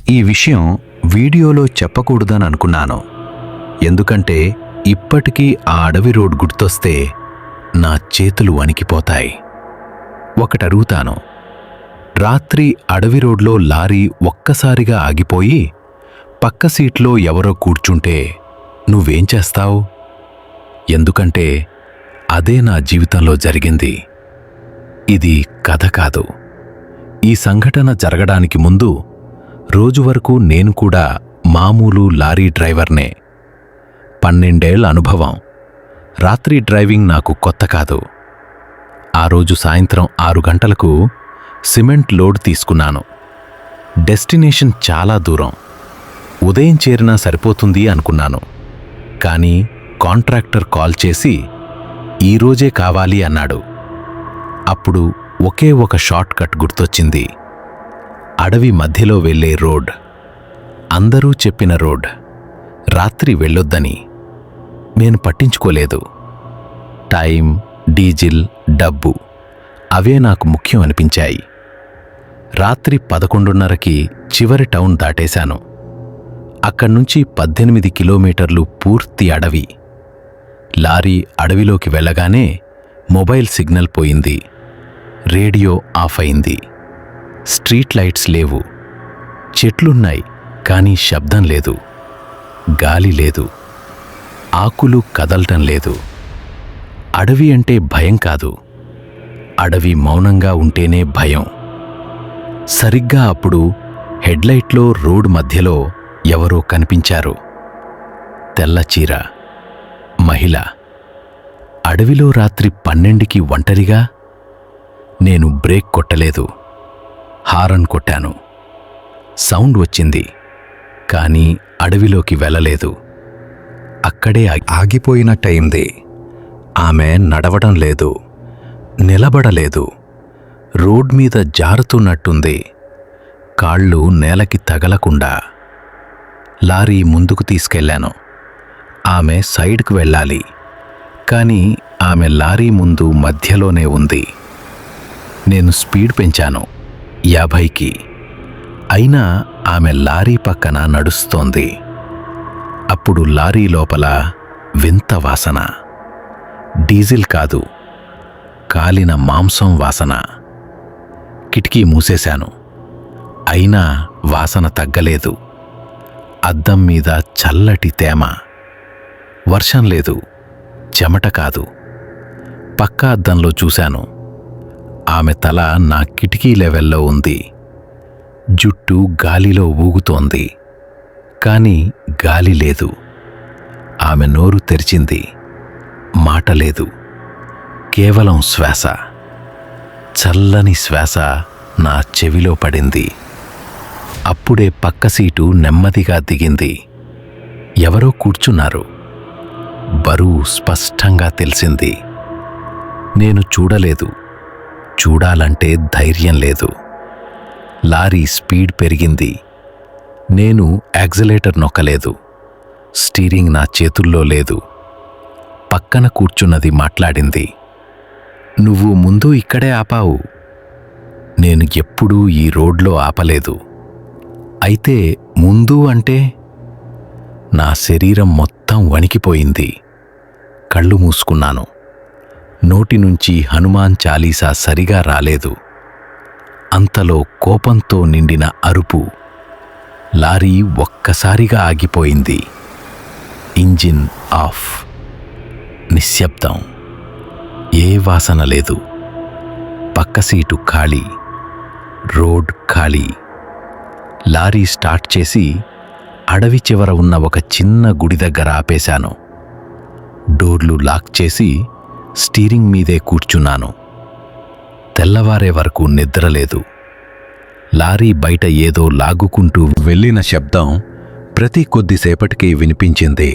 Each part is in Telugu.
ఈ విషయం వీడియోలో చెప్పకూడదని అనుకున్నాను. ఎందుకంటే ఇప్పటికీ ఆ అడవి రోడ్ గుర్తొస్తే నా చేతులు వణికిపోతాయి. ఒకటరుగుతాను. రాత్రి అడవి రోడ్లో లారీ ఒక్కసారిగా ఆగిపోయి పక్క సీట్లో ఎవరో కూర్చుంటే నువ్వేం చేస్తావు? ఎందుకంటే అదే నా జీవితంలో జరిగింది. ఇది కథ కాదు. ఈ సంఘటన జరగడానికి ముందు రోజు వరకు నేను కూడా మామూలు లారీ డ్రైవర్నే. 12 ఏళ్ల అనుభవం. రాత్రి డ్రైవింగ్ నాకు కొత్త కాదు. ఆ రోజు సాయంత్రం 6 గంటలకు సిమెంట్ లోడ్ తీసుకున్నాను. డెస్టినేషన్ చాలా దూరం. ఉదయం చేరినా సరిపోతుంది అనుకున్నాను. కానీ కాంట్రాక్టర్ కాల్ చేసి ఈరోజే కావాలి అన్నాడు. అప్పుడు ఒకే ఒక షార్ట్ కట్ గుర్తొచ్చింది. అడవి మధ్యలో వెళ్ళే రోడ్. అందరూ చెప్పిన రోడ్. రాత్రి వెళ్ళొద్దని. నేను పట్టించుకోలేదు. టైం, డీజిల్, డబ్బు అవే నాకు ముఖ్యం అనిపించాయి. రాత్రి 11:30కి చివరి టౌన్ దాటేశాను. అక్కడ్నుంచి 18 కిలోమీటర్లు పూర్తి అడవి. లారీ అడవిలోకి వెళ్ళగానే మొబైల్ సిగ్నల్ పోయింది. రేడియో ఆఫ్ అయింది. స్ట్రీట్ లైట్స్ లేవు. చెట్లున్నాయి, కానీ శబ్దం లేదు. గాలి లేదు. ఆకులు కదలటం లేదు. అడవి అంటే భయం కాదు. అడవి మౌనంగా ఉంటేనే భయం. సరిగ్గా అప్పుడు హెడ్లైట్లో రోడ్ మధ్యలో ఎవరో కనిపించారు. తెల్ల చీర, మహిళ. అడవిలో రాత్రి 12కి ఒంటరిగా. నేను బ్రేక్ కొట్టలేదు. హారన్ కొట్టాను. సౌండ్ వచ్చింది, కానీ అడవిలోకి వెళ్ళలేదు. అక్కడే ఆగిపోయినట్టయింది. ఆమె నడవడం లేదు, నిలబడలేదు. రోడ్ మీద జారుతున్నట్టుంది, కాళ్ళు నేలకి తగలకుండా. లారీ ముందుకు తీసుకెళ్లాను. ఆమె సైడ్కు వెళ్ళాలి, కానీ ఆమె లారీ ముందు మధ్యలోనే ఉంది. నేను స్పీడ్ పెంచాను 50కి. అయినా ఆమె లారీ పక్కన నడుస్తోంది. అప్పుడు లారీ లోపల వింత వాసన. డీజిల్ కాదు, కాలిన మాంసం వాసన. కిటికీ మూసేశాను. అయినా వాసన తగ్గలేదు. అద్దం మీద చల్లటి తేమ. వర్షం లేదు, చెమట కాదు. పక్క అద్దంలో చూశాను. ఆమె తల నా కిటికీ లెవెల్లో ఉంది. జుట్టు గాలిలో ఊగుతోంది, కాని గాలి లేదు. ఆమె నోరు తెరిచింది. మాట లేదు, కేవలం శ్వాస. చల్లని శ్వాస నా చెవిలో పడింది. అప్పుడే పక్క సీటు నెమ్మదిగా దిగింది. ఎవరో కూర్చున్నారు. బరువు స్పష్టంగా తెలిసింది. నేను చూడలేదు. చూడాలంటే ధైర్యం లేదు. లారీ స్పీడ్ పెరిగింది. నేను యాక్సిలేటర్ నొక్కలేదు. స్టీరింగ్ నా చేతుల్లో లేదు. పక్కన కూర్చున్నది మాట్లాడింది. నువ్వు ముందు ఇక్కడే ఆపావు. నేను ఎప్పుడూ ఈ రోడ్లో ఆపలేదు. అయితే ముందు అంటే? నా శరీరం మొత్తం వణికిపోయింది. కళ్ళు మూసుకున్నాను. నోటి నుంచి హనుమాన్ చాలీసా సరిగా రాలేదు. అంతలో కోపంతో నిండిన అరుపు. లారీ ఒక్కసారిగా ఆగిపోయింది. Engine of. నిశ్శబ్దం. ఏ వాసన లేదు. పక్క సీటు ఖాళీ. రోడ్ ఖాళీ. లారీ స్టార్ట్ చేసి అడవి చివర ఉన్న ఒక చిన్న గుడి దగ్గర ఆపేశాను. డోర్లు లాక్ చేసి స్టీరింగ్ మీదే కూర్చున్నాను. తెల్లవారే వరకు నిద్రలేదు. లారీ బయట ఏదో లాగుకుంటూ వెళ్ళిన శబ్దం ప్రతి కొద్దిసేపటికి వినిపించింది.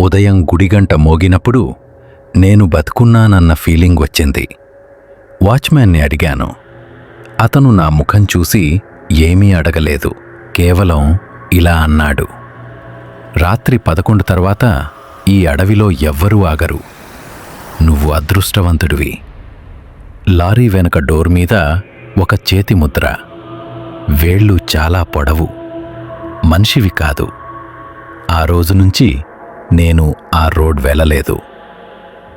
ఉదయం గుడిగంట మోగినప్పుడు నేను బతుకున్నానన్న ఫీలింగ్ వచ్చింది. వాచ్మ్యాన్ని అడిగాను. అతను నా ముఖం చూసి ఏమీ అడగలేదు. కేవలం ఇలా అన్నాడు, రాత్రి 11 తర్వాత ఈ అడవిలో ఎవ్వరూ ఆగరు. నువ్వు అదృష్టవంతుడివి. లారీ వెనక డోర్ మీద ఒక చేతి ముద్ర. వేళ్ళు చాలా పొడవు, మనిషివి కాదు. ఆ రోజు నుంచి నేను ఆ రోడ్ వెళ్ళలేదు.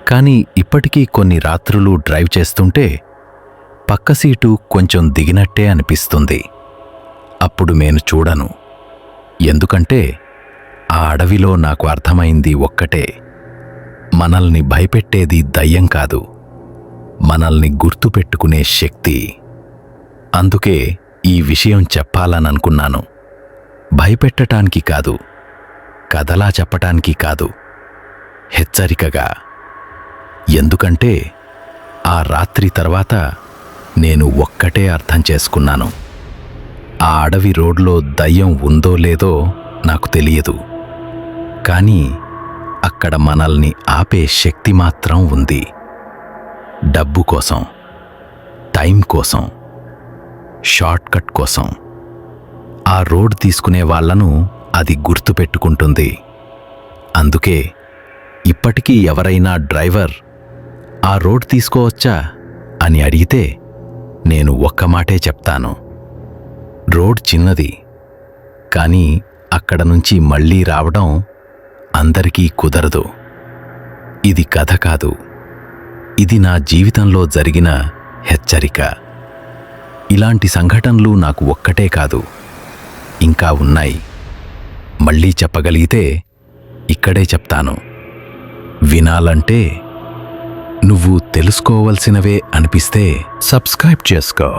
కానీ ఇప్పటికీ కొన్ని రాత్రులు డ్రైవ్ చేస్తుంటే పక్క సీటు కొంచెం దిగినట్టే అనిపిస్తుంది. అప్పుడు నేను చూడను. ఎందుకంటే ఆ అడవిలో నాకు అర్థమైంది ఒక్కటే: మనల్ని భయపెట్టేది దయ్యం కాదు, మనల్ని గుర్తుపెట్టుకునే శక్తి. అందుకే ఈ విషయం చెప్పాలననుకున్నాను. భయపెట్టటానికి కాదు, కథలా చెప్పటానికి కాదు, హెచ్చరికగా. ఎందుకంటే ఆ రాత్రి తర్వాత నేను ఒక్కటే అర్థం చేసుకున్నాను: ఆ అడవి రోడ్లో దయ్యం ఉందో లేదో నాకు తెలియదు, కానీ అక్కడ మనల్ని ఆపే శక్తి మాత్రం ఉంది. డబ్బు కోసం, టైం కోసం, షార్ట్కట్ కోసం ఆ రోడ్ తీసుకునే వాళ్లను అది గుర్తుపెట్టుకుంటుంది. అందుకే ఇప్పటికీ ఎవరైనా డ్రైవర్ ఆ రోడ్ తీసుకోవచ్చా అని అడిగితే నేను ఒక్క మాటే చెప్తాను: రోడ్ చిన్నది, కానీ అక్కడ నుంచి మళ్ళీ రావడం అందరికీ కుదరదు. ఇది కథ కాదు, ఇది నా జీవితంలో జరిగిన హెచ్చరిక. ఇలాంటి సంఘటనలు నాకు ఒక్కటే కాదు, ఇంకా ఉన్నాయి. మళ్ళీ చెప్పగలిగితే ఇక్కడే చెప్తాను. వినాలంటే, నువ్వు తెలుసుకోవలసినవే అనిపిస్తే సబ్స్క్రైబ్ చేసుకో.